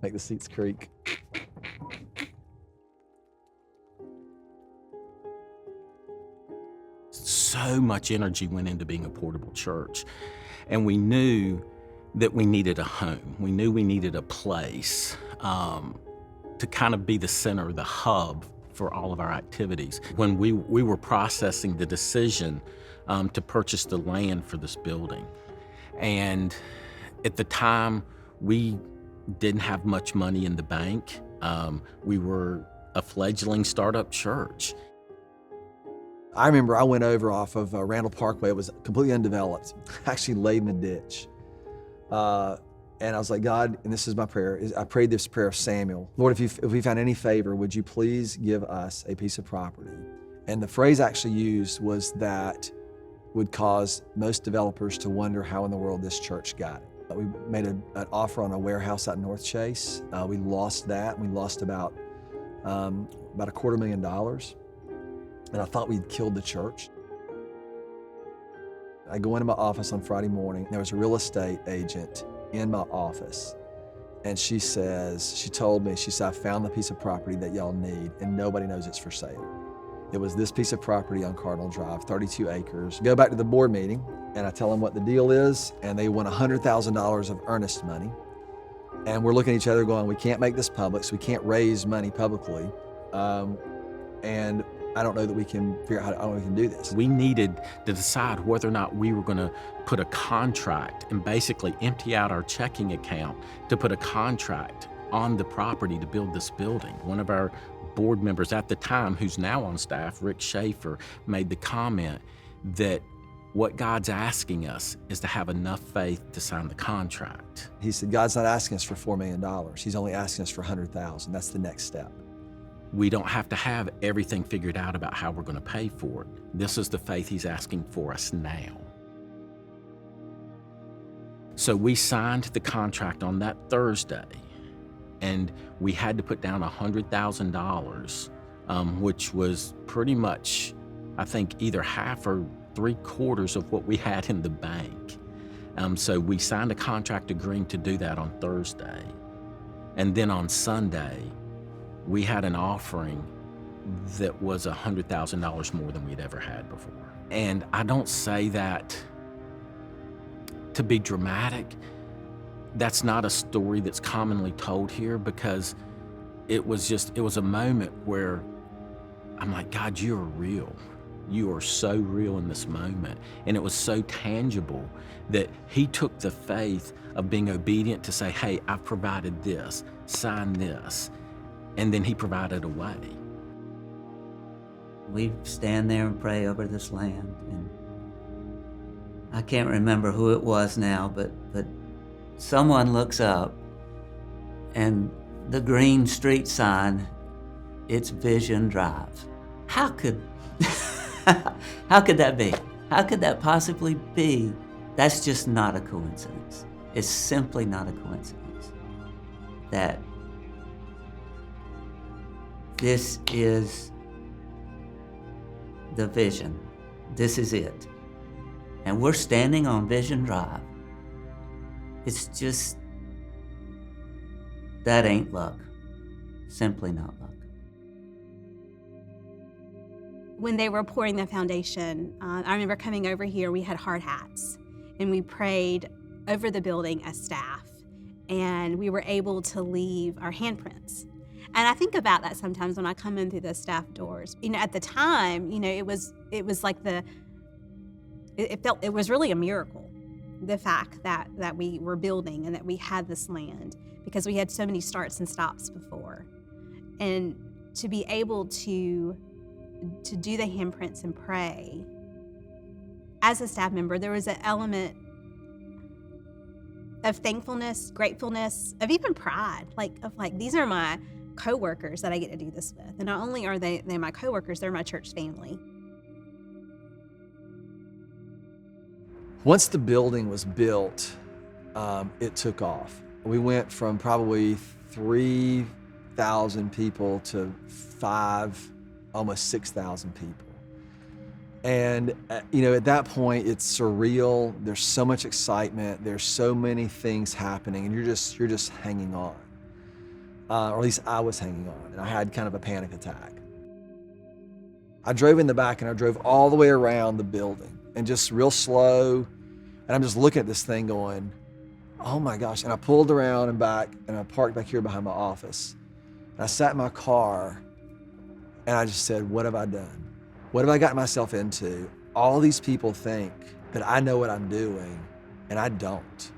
Make the seats creak. So much energy went into being a portable church, and we knew that we needed a home. We knew we needed a place to kind of be the center, the hub for all of our activities. When we were processing the decision to purchase the land for this building, and at the time we didn't have much money in the bank. We were a fledgling startup church. I remember I went over off of Randall Parkway. It was completely undeveloped, actually laid in a ditch. And I was like, God, and this is my prayer, I prayed this prayer of Samuel. Lord, if we found any favor, would you please give us a piece of property? And the phrase I actually used was that would cause most developers to wonder how in the world this church got it. We made an offer on a warehouse out in North Chase. We lost that. We lost about $250,000. And I thought we'd killed the church. I go into my office on Friday morning. There was a real estate agent in my office. And she told me, she said, I found the piece of property that y'all need and nobody knows it's for sale. It was this piece of property on Cardinal Drive, 32 acres. Go back to the board meeting and I tell them what the deal is, and they want $100,000 of earnest money. And we're looking at each other going, we can't make this public, so we can't raise money publicly. And I don't know that we can figure out how we can do this. We needed to decide whether or not we were going to put a contract and basically empty out our checking account to put a contract on the property to build this building. One of our board members at the time, who's now on staff, Rick Schaefer, made the comment that what God's asking us is to have enough faith to sign the contract. He said, God's not asking us for $4 million. He's only asking us for $100,000. That's the next step. We don't have to have everything figured out about how we're going to pay for it. This is the faith he's asking for us now. So we signed the contract on that Thursday, and we had to put down $100,000, which was pretty much, I think, either half or 3/4 of what we had in the bank. So we signed a contract agreeing to do that on Thursday. And then on Sunday, we had an offering that was $100,000 more than we'd ever had before. And I don't say that to be dramatic. That's not a story that's commonly told here, because it was a moment where I'm like, God, you are real. You are so real in this moment. And it was so tangible that he took the faith of being obedient to say, hey, I've provided this, sign this. And then he provided a way. We stand there and pray over this land. And I can't remember who it was now, but someone looks up and the green street sign, it's Vision Drive. How could that be? How could that possibly be? That's just not a coincidence. It's simply not a coincidence that this is the vision. This is it. And we're standing on Vision Drive. It's just, that ain't luck. Simply not luck. When they were pouring the foundation, I remember coming over here, we had hard hats, and we prayed over the building as staff, and we were able to leave our handprints. And I think about that sometimes when I come in through the staff doors. At the time, it was like it was really a miracle, the fact that we were building and that we had this land, because we had so many starts and stops before. And to be able to do the handprints and pray as a staff member, there was an element of thankfulness, gratefulness, of even pride, like these are my coworkers that I get to do this with. And not only are they my coworkers, they're my church family. Once the building was built, it took off. We went from probably 3,000 people to 5,000, almost 6,000 people. And at that point, it's surreal. There's so much excitement. There's so many things happening, and you're just hanging on. or at least I was hanging on, and I had kind of a panic attack. I drove in the back, and I drove all the way around the building, and just real slow, and I'm just looking at this thing going, oh my gosh. And I pulled around and back, and I parked back here behind my office. And I sat in my car, and I just said, what have I done? What have I gotten myself into? All these people think that I know what I'm doing, and I don't.